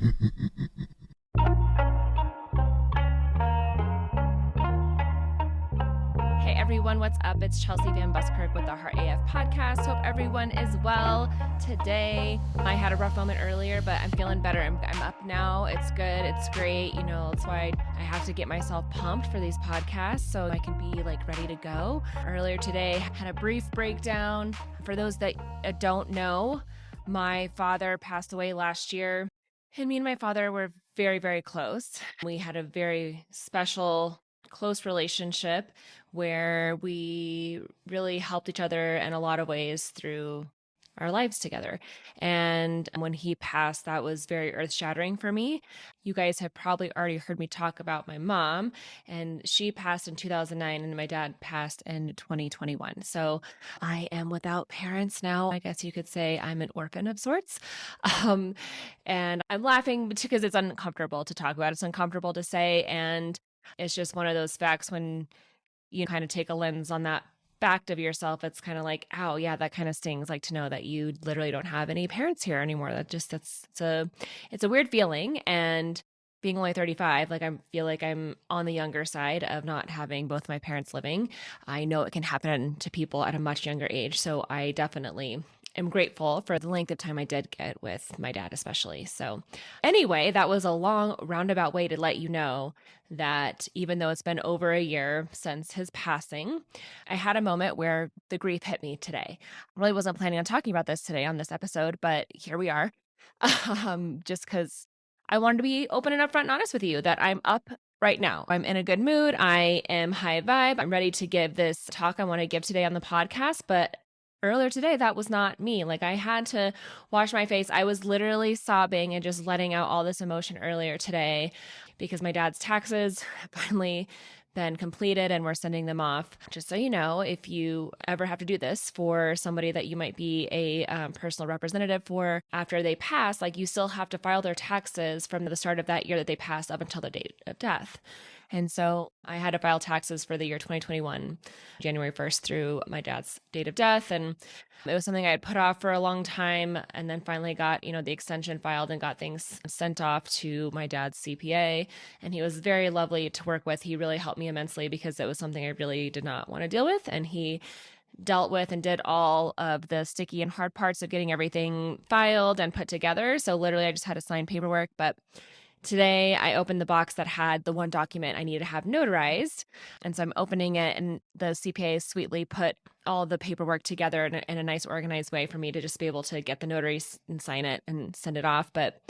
Hey everyone, what's up? It's Chelsea VanBuskirk with the Heart AF podcast. Hope everyone is well today. I had a rough moment earlier, but I'm feeling better. I'm up now. It's good. It's great. That's why I have to get myself pumped for these podcasts so I can be ready to go. Earlier today, I had a brief breakdown. For those that don't know, my father passed away last year, and me and my father were very, very close. We had a very special, close relationship where we really helped each other in a lot of ways through our lives together. And when he passed, that was very earth-shattering for me. You guys have probably already heard me talk about my mom, and she passed in 2009 and my dad passed in 2021. So I am without parents now. I guess you could say I'm an orphan of sorts. And I'm laughing because it's uncomfortable to talk about. It's uncomfortable to say. And it's just one of those facts when you kind of take a lens on that fact of yourself. It's kind of like, ow, yeah, that kind of stings. To know that you literally don't have any parents here anymore. It's a weird feeling. And being only 35, I feel like I'm on the younger side of not having both my parents living. I know it can happen to people at a much younger age. So I definitely am grateful for the length of time I did get with my dad, especially. So anyway, that was a long roundabout way to let you know that even though it's been over a year since his passing, I had a moment where the grief hit me today. I really wasn't planning on talking about this today on this episode, but here we are. Just because I wanted to be open and upfront and honest with you that I'm up right now. I'm in a good mood. I am high vibe. I'm ready to give this talk I want to give today on the podcast, but earlier today, that was not me. I had to wash my face. I was literally sobbing and just letting out all this emotion earlier today because my dad's taxes have finally been completed and we're sending them off. Just so you know, if you ever have to do this for somebody that you might be a personal representative for after they pass, you still have to file their taxes from the start of that year that they passed up until the date of death. And so I had to file taxes for the year 2021, January 1st through my dad's date of death. And it was something I had put off for a long time and then finally got, the extension filed and got things sent off to my dad's CPA. And he was very lovely to work with. He really helped me immensely because it was something I really did not want to deal with. And he dealt with and did all of the sticky and hard parts of getting everything filed and put together. So literally I just had to sign paperwork. But today, I opened the box that had the one document I needed to have notarized. And so I'm opening it, and the CPA sweetly put all the paperwork together in a nice organized way for me to just be able to get the notary and sign it and send it off. But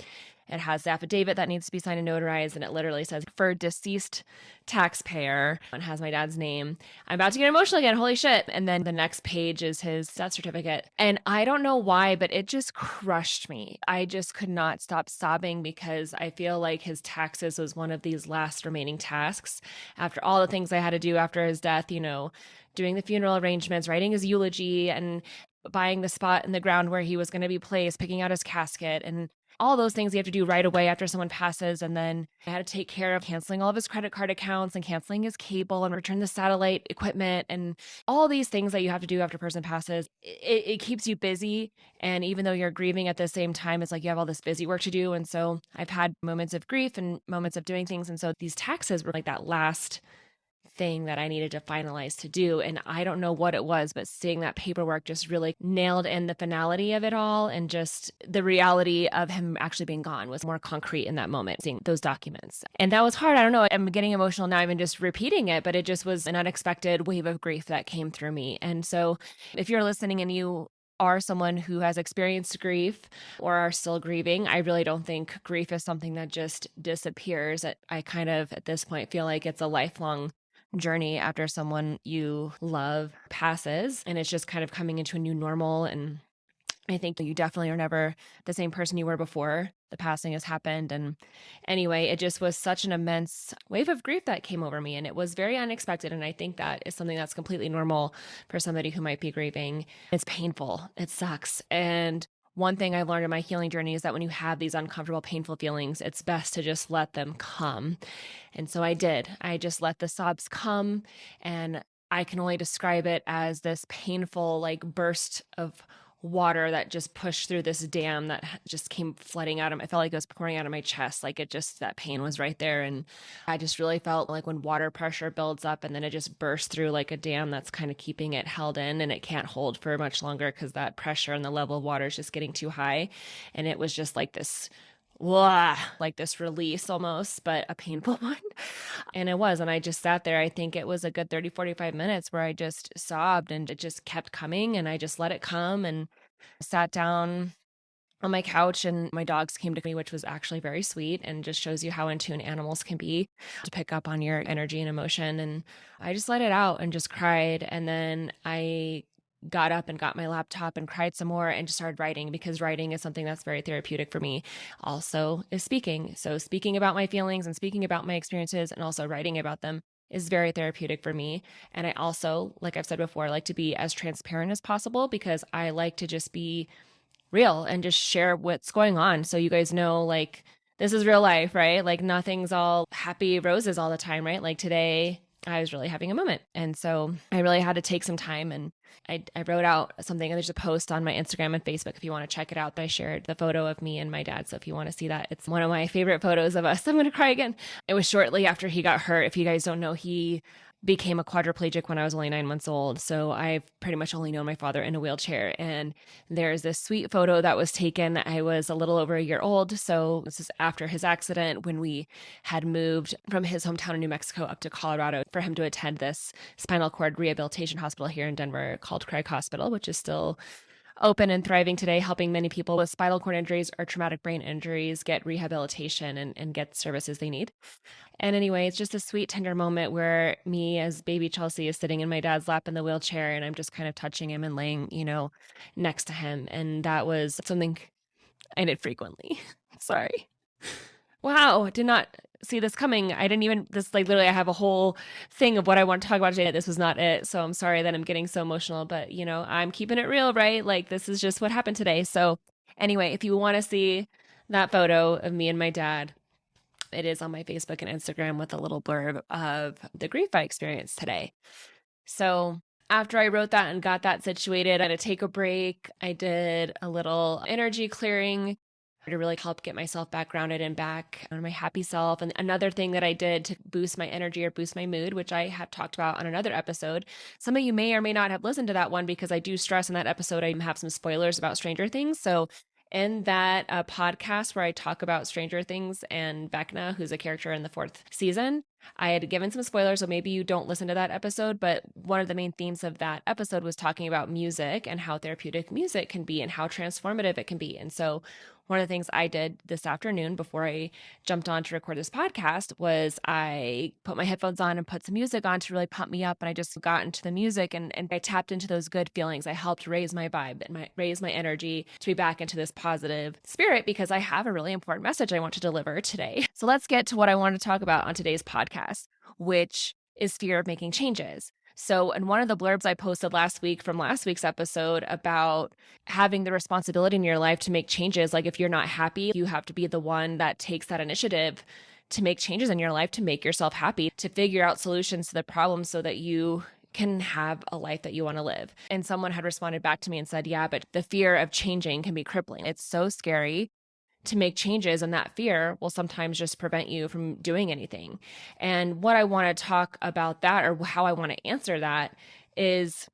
it has the affidavit that needs to be signed and notarized, and it literally says, for deceased taxpayer, and has my dad's name. I'm about to get emotional again. Holy shit. And then the next page is his death certificate. And I don't know why, but it just crushed me. I just could not stop sobbing because I feel like his taxes was one of these last remaining tasks after all the things I had to do after his death, doing the funeral arrangements, writing his eulogy, and buying the spot in the ground where he was going to be placed, picking out his casket, and all those things you have to do right away after someone passes. And then I had to take care of canceling all of his credit card accounts and canceling his cable and return the satellite equipment and all these things that you have to do after a person passes. It keeps you busy. And even though you're grieving at the same time, it's you have all this busy work to do. And so I've had moments of grief and moments of doing things. And so these taxes were that last thing that I needed to finalize to do. And I don't know what it was, but seeing that paperwork just really nailed in the finality of it all. And just the reality of him actually being gone was more concrete in that moment, seeing those documents. And that was hard. I don't know. I'm getting emotional now, even just repeating it, but it just was an unexpected wave of grief that came through me. And so if you're listening and you are someone who has experienced grief or are still grieving, I really don't think grief is something that just disappears. I kind of, at this point, feel like it's a lifelong journey after someone you love passes, and it's just kind of coming into a new normal. And I think you definitely are never the same person you were before the passing has happened. And anyway, it just was such an immense wave of grief that came over me, and it was very unexpected. And I think that is something that's completely normal for somebody who might be grieving. It's painful. It sucks. And one thing I've learned in my healing journey is that when you have these uncomfortable, painful feelings, it's best to just let them come. And so I did. I just let the sobs come, and I can only describe it as this painful, burst of water that just pushed through this dam that just came flooding out of me. I felt like it was pouring out of my chest. Like that pain was right there. And I just really felt like when water pressure builds up and then it just bursts through like a dam that's kind of keeping it held in and it can't hold for much longer because that pressure and the level of water is just getting too high. And it was just like this like this release almost, but a painful one. And it was. And I just sat there. I think it was a good 30, 45 minutes where I just sobbed and it just kept coming and I just let it come and sat down on my couch and my dogs came to me, which was actually very sweet and just shows you how in tune animals can be to pick up on your energy and emotion. And I just let it out and just cried. And then I got up and got my laptop and cried some more and just started writing because writing is something that's very therapeutic for me. Also is speaking. So speaking about my feelings and speaking about my experiences and also writing about them is very therapeutic for me. And I also, like I've said before, like to be as transparent as possible because I like to just be real and just share what's going on. So you guys know, like, this is real life, right? Like nothing's all happy roses all the time, right? Like today I was really having a moment. And so I really had to take some time and I wrote out something. There's a post on my Instagram and Facebook if you want to check it out. I shared the photo of me and my dad. So if you want to see that, it's one of my favorite photos of us. I'm going to cry again. It was shortly after he got hurt. If you guys don't know, he became a quadriplegic when I was only 9 months old. So I've pretty much only known my father in a wheelchair. And there's this sweet photo that was taken. I was a little over a year old. So this is after his accident when we had moved from his hometown in New Mexico up to Colorado for him to attend this spinal cord rehabilitation hospital here in Denver called Craig Hospital, which is still open and thriving today, helping many people with spinal cord injuries or traumatic brain injuries get rehabilitation and get services they need. And anyway, it's just a sweet, tender moment where me as baby Chelsea is sitting in my dad's lap in the wheelchair and I'm just kind of touching him and laying, next to him. And that was something I did frequently. Sorry. Wow. Did not see this coming. I didn't even, literally, I have a whole thing of what I want to talk about today. This was not it. So I'm sorry that I'm getting so emotional, but I'm keeping it real, right? Like this is just what happened today. So anyway, if you want to see that photo of me and my dad, it is on my Facebook and Instagram with a little blurb of the grief I experienced today. So after I wrote that and got that situated, I had to take a break. I did a little energy clearing to really help get myself back grounded and back on my happy self. And another thing that I did to boost my energy or boost my mood, which I have talked about on another episode. Some of you may or may not have listened to that one because I do stress in that episode, I have some spoilers about Stranger Things. So in that podcast where I talk about Stranger Things and Vecna, who's a character in the 4th season, I had given some spoilers, so maybe you don't listen to that episode, but one of the main themes of that episode was talking about music and how therapeutic music can be and how transformative it can be. And so one of the things I did this afternoon before I jumped on to record this podcast was I put my headphones on and put some music on to really pump me up. And I just got into the music and I tapped into those good feelings. I helped raise my vibe and raise my energy to be back into this positive spirit because I have a really important message I want to deliver today. So let's get to what I want to talk about on today's podcast, which is fear of making changes. So in one of the blurbs I posted last week from last week's episode about having the responsibility in your life to make changes, like if you're not happy, you have to be the one that takes that initiative to make changes in your life, to make yourself happy, to figure out solutions to the problems so that you can have a life that you want to live. And someone had responded back to me and said, yeah, but the fear of changing can be crippling. It's so scary to make changes, and that fear will sometimes just prevent you from doing anything. And what I want to talk about that, or how I want to answer that, is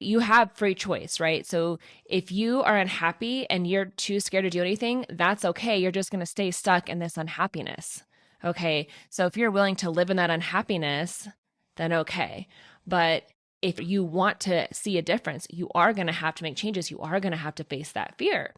you have free choice, right? So if you are unhappy and you're too scared to do anything, that's okay. You're just going to stay stuck in this unhappiness. Okay. So if you're willing to live in that unhappiness, then okay. But if you want to see a difference, you are going to have to make changes. You are going to have to face that fear.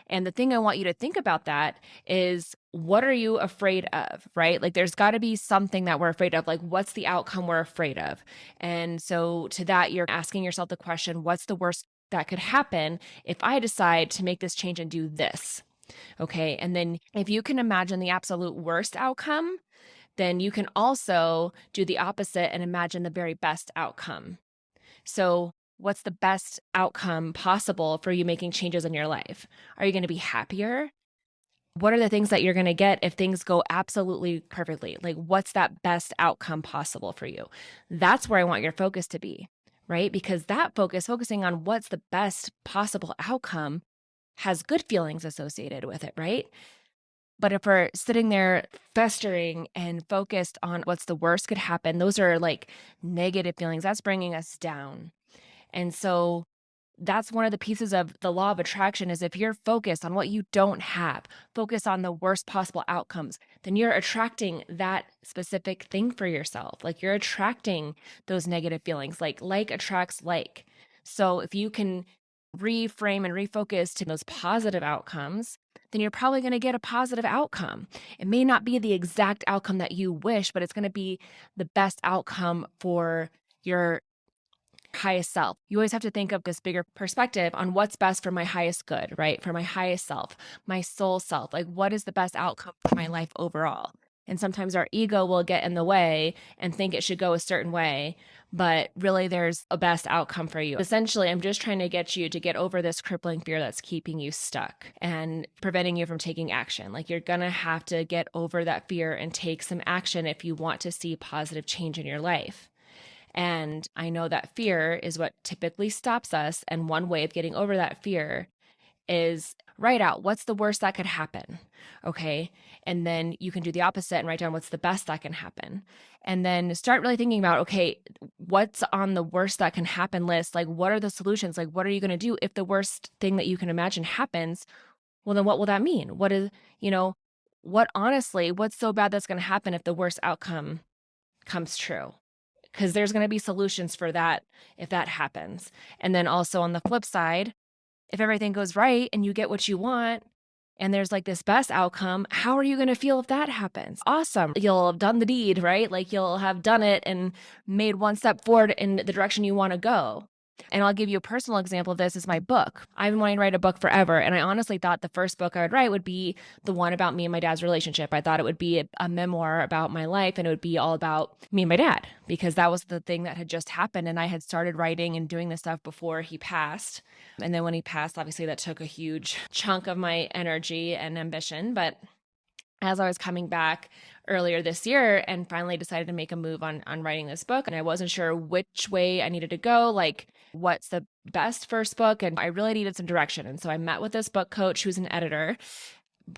And the thing I want you to think about that is, what are you afraid of, right? Like there's got to be something that we're afraid of. Like what's the outcome we're afraid of? And so to that, you're asking yourself the question, what's the worst that could happen if I decide to make this change and do this? Okay. And then if you can imagine the absolute worst outcome, then you can also do the opposite and imagine the very best outcome. So what's the best outcome possible for you making changes in your life? Are you going to be happier? What are the things that you're going to get if things go absolutely perfectly? Like what's that best outcome possible for you? That's where I want your focus to be, right? Because that focusing on what's the best possible outcome, has good feelings associated with it, right? But if we're sitting there festering and focused on what's the worst could happen, those are like negative feelings. That's bringing us down. And so that's one of the pieces of the law of attraction is if you're focused on what you don't have, focus on the worst possible outcomes, then you're attracting that specific thing for yourself. Like you're attracting those negative feelings, like attracts like. So if you can reframe and refocus to those positive outcomes, then you're probably going to get a positive outcome. It may not be the exact outcome that you wish, but it's going to be the best outcome for your highest self. You always have to think of this bigger perspective on what's best for my highest good, right? For my highest self, my soul self. Like, what is the best outcome for my life overall? And sometimes our ego will get in the way and think it should go a certain way, but really there's a best outcome for you. Essentially, I'm just trying to get you to get over this crippling fear that's keeping you stuck and preventing you from taking action. Like you're going to have to get over that fear and take some action if you want to see positive change in your life. And I know that fear is what typically stops us. And one way of getting over that fear is write out what's the worst that could happen. Okay. And then you can do the opposite and write down what's the best that can happen. And then start really thinking about, okay, what's on the worst that can happen list? Like, what are the solutions? Like, what are you going to do if the worst thing that you can imagine happens? Well, then what will that mean? What is, what's so bad that's going to happen if the worst outcome comes true? Because there's going to be solutions for that if that happens. And then also on the flip side, if everything goes right and you get what you want and there's like this best outcome, how are you going to feel if that happens? Awesome. You'll have done the deed, right? Like you'll have done it and made one step forward in the direction you want to go. And I'll give you a personal example of this is my book. I've been wanting to write a book forever. And I honestly thought the first book I would write would be the one about me and my dad's relationship. I thought it would be a memoir about my life and it would be all about me and my dad because that was the thing that had just happened. And I had started writing and doing this stuff before he passed. And then when he passed, obviously that took a huge chunk of my energy and ambition. But as I was coming back earlier this year and finally decided to make a move on writing this book, and I wasn't sure which way I needed to go, like what's the best first book, and I really needed some direction. And so I met with this book coach who's an editor,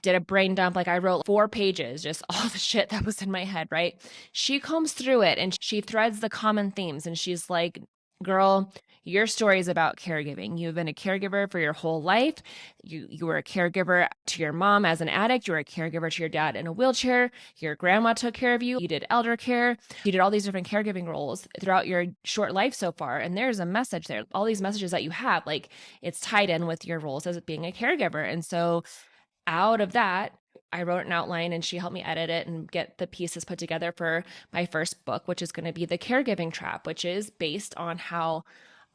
did a brain dump. Like I wrote 4 pages, just all the shit that was in my head, right? She combs through it and she threads the common themes. And she's like, girl, your story is about caregiving. You've been a caregiver for your whole life. You were a caregiver to your mom as an addict. You were a caregiver to your dad in a wheelchair. Your grandma took care of you. You did elder care. You did all these different caregiving roles throughout your short life so far. And there's a message there. All these messages that you have, like it's tied in with your roles as being a caregiver. And so out of that, I wrote an outline and she helped me edit it and get the pieces put together for my first book, which is going to be The Caregiving Trap, which is based on how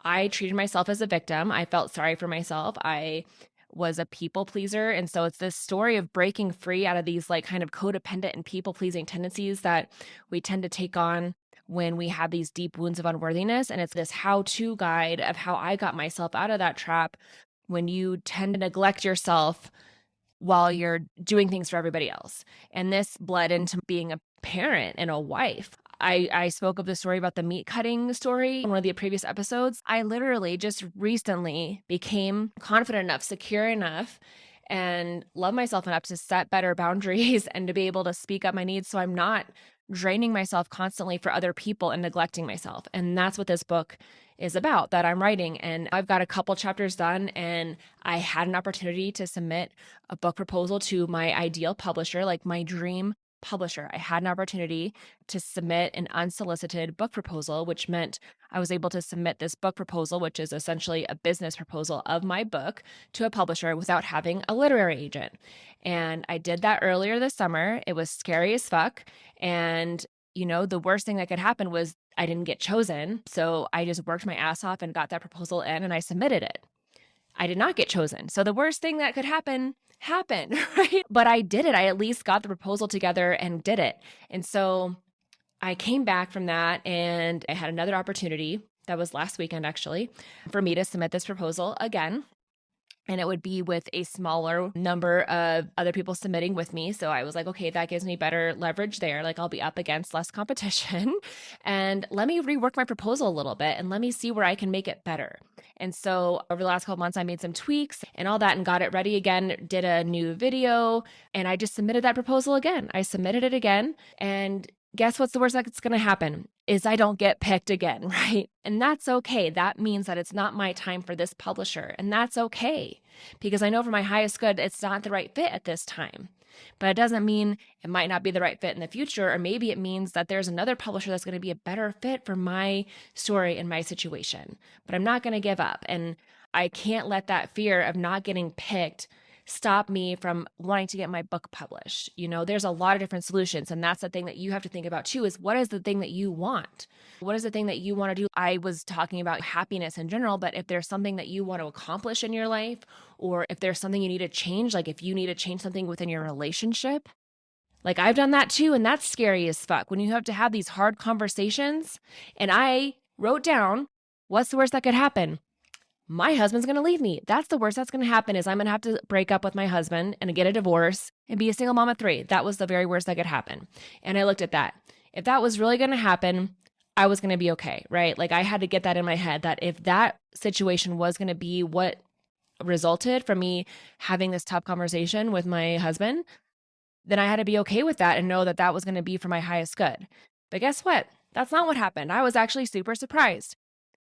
I treated myself as a victim. I felt sorry for myself. I was a people pleaser. And so it's this story of breaking free out of these like kind of codependent and people pleasing tendencies that we tend to take on when we have these deep wounds of unworthiness. And it's this how-to guide of how I got myself out of that trap when you tend to neglect yourself while you're doing things for everybody else. And this bled into being a parent and a wife. I spoke of the story about the meat cutting story in one of the previous episodes. I literally just recently became confident enough, secure enough, and love myself enough to set better boundaries and to be able to speak up my needs so I'm not draining myself constantly for other people and neglecting myself. And that's what this book is about that I'm writing. And I've got a couple chapters done and I had an opportunity to submit a book proposal to my ideal publisher, like my dream publisher. I had an opportunity to submit an unsolicited book proposal, which meant I was able to submit this book proposal, which is essentially a business proposal of my book to a publisher without having a literary agent. And I did that earlier this summer. It was scary as fuck. And the worst thing that could happen was I didn't get chosen. So I just worked my ass off and got that proposal in and I submitted it. I did not get chosen. So the worst thing that could happen happened, right? But I did it. I at least got the proposal together and did it. And so I came back from that and I had another opportunity that was last weekend actually for me to submit this proposal again. and it would be with a smaller number of other people submitting with me. So I was like, okay, that gives me better leverage there. Like I'll be up against less competition and let me rework my proposal a little bit and let me see where I can make it better. And so over the last couple months, I made some tweaks and all that and got it ready again, did a new video, and I just submitted that proposal again. I submitted it again, and guess what's the worst that's going to happen is I don't get picked again, right? And that's okay. That means that it's not my time for this publisher. And that's okay, because I know for my highest good, it's not the right fit at this time. But it doesn't mean it might not be the right fit in the future. Or maybe it means that there's another publisher that's going to be a better fit for my story and my situation. But I'm not going to give up. And I can't let that fear of not getting picked stop me from wanting to get my book published. There's a lot of different solutions. And that's the thing that you have to think about too, is what is the thing that you want? What is the thing that you want to do? I was talking about happiness in general, but if there's something that you want to accomplish in your life, or if there's something you need to change, like if you need to change something within your relationship, like I've done that too. And that's scary as fuck when you have to have these hard conversations. And I wrote down, what's the worst that could happen? My husband's going to leave me. That's the worst that's going to happen, is I'm going to have to break up with my husband and get a divorce and be a single mom of 3. That was the very worst that could happen. And I looked at that. If that was really going to happen, I was going to be okay, right? Like I had to get that in my head, that if that situation was going to be what resulted from me having this tough conversation with my husband, then I had to be okay with that and know that that was going to be for my highest good. But guess what? That's not what happened. I was actually super surprised.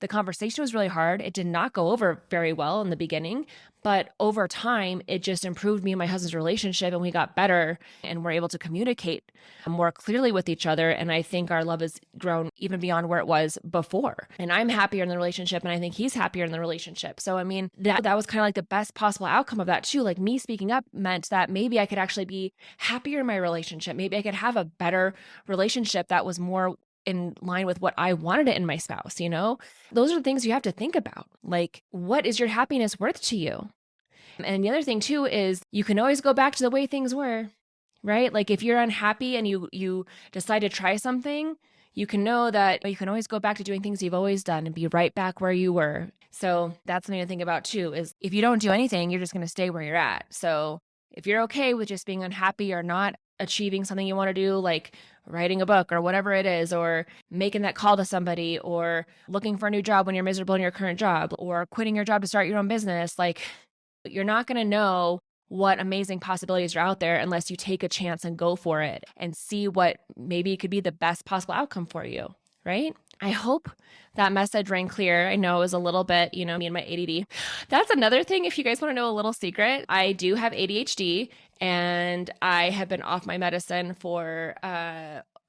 The conversation was really hard. It did not go over very well in the beginning, but over time, it just improved me and my husband's relationship, and we got better and we're able to communicate more clearly with each other. And I think our love has grown even beyond where it was before. And I'm happier in the relationship, and I think he's happier in the relationship. So, I mean, that was kind of like the best possible outcome of that too. Like me speaking up meant that maybe I could actually be happier in my relationship. Maybe I could have a better relationship that was more in line with what I wanted it in my spouse, Those are the things you have to think about. Like, what is your happiness worth to you? And the other thing too is you can always go back to the way things were, right? Like if you're unhappy and you decide to try something, you can know that you can always go back to doing things you've always done and be right back where you were. So that's something to think about too, is if you don't do anything, you're just going to stay where you're at. So if you're okay with just being unhappy or not achieving something you want to do, like writing a book or whatever it is, or making that call to somebody, or looking for a new job when you're miserable in your current job, or quitting your job to start your own business, like you're not going to know what amazing possibilities are out there unless you take a chance and go for it and see what maybe could be the best possible outcome for you, right? I hope that message rang clear. I know it was a little bit, me and my ADD. That's another thing. If you guys want to know a little secret, I do have ADHD, and I have been off my medicine for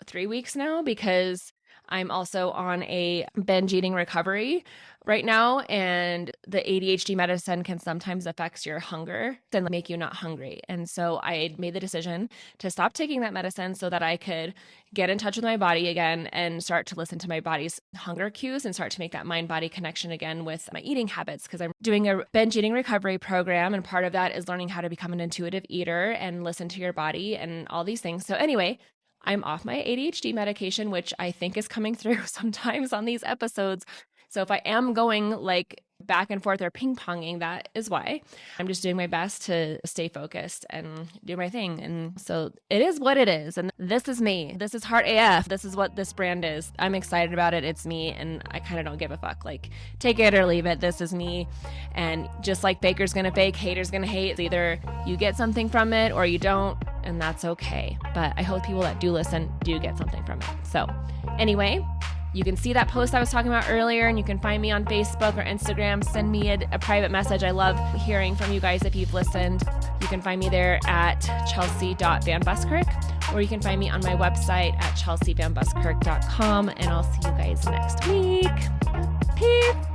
3 weeks now because I'm also on a binge eating recovery right now, and the ADHD medicine can sometimes affect your hunger and make you not hungry. And so I made the decision to stop taking that medicine so that I could get in touch with my body again and start to listen to my body's hunger cues and start to make that mind-body connection again with my eating habits, because I'm doing a binge eating recovery program, and part of that is learning how to become an intuitive eater and listen to your body and all these things. So anyway, I'm off my ADHD medication, which I think is coming through sometimes on these episodes. So if I am going like back and forth or ping-ponging, that is why. I'm just doing my best to stay focused and do my thing. And so it is what it is. And this is me. This is Heart AF. This is what this brand is. I'm excited about it. It's me. And I kind of don't give a fuck. Like, take it or leave it. This is me. And just like baker's gonna bake, hater's gonna hate. It's either you get something from it or you don't. And that's okay. But I hope people that do listen do get something from it. So anyway, you can see that post I was talking about earlier, and you can find me on Facebook or Instagram. Send me a private message. I love hearing from you guys if you've listened. You can find me there at chelsea.vanbuskirk, or you can find me on my website at chelseavanbuskirk.com, and I'll see you guys next week. Peace.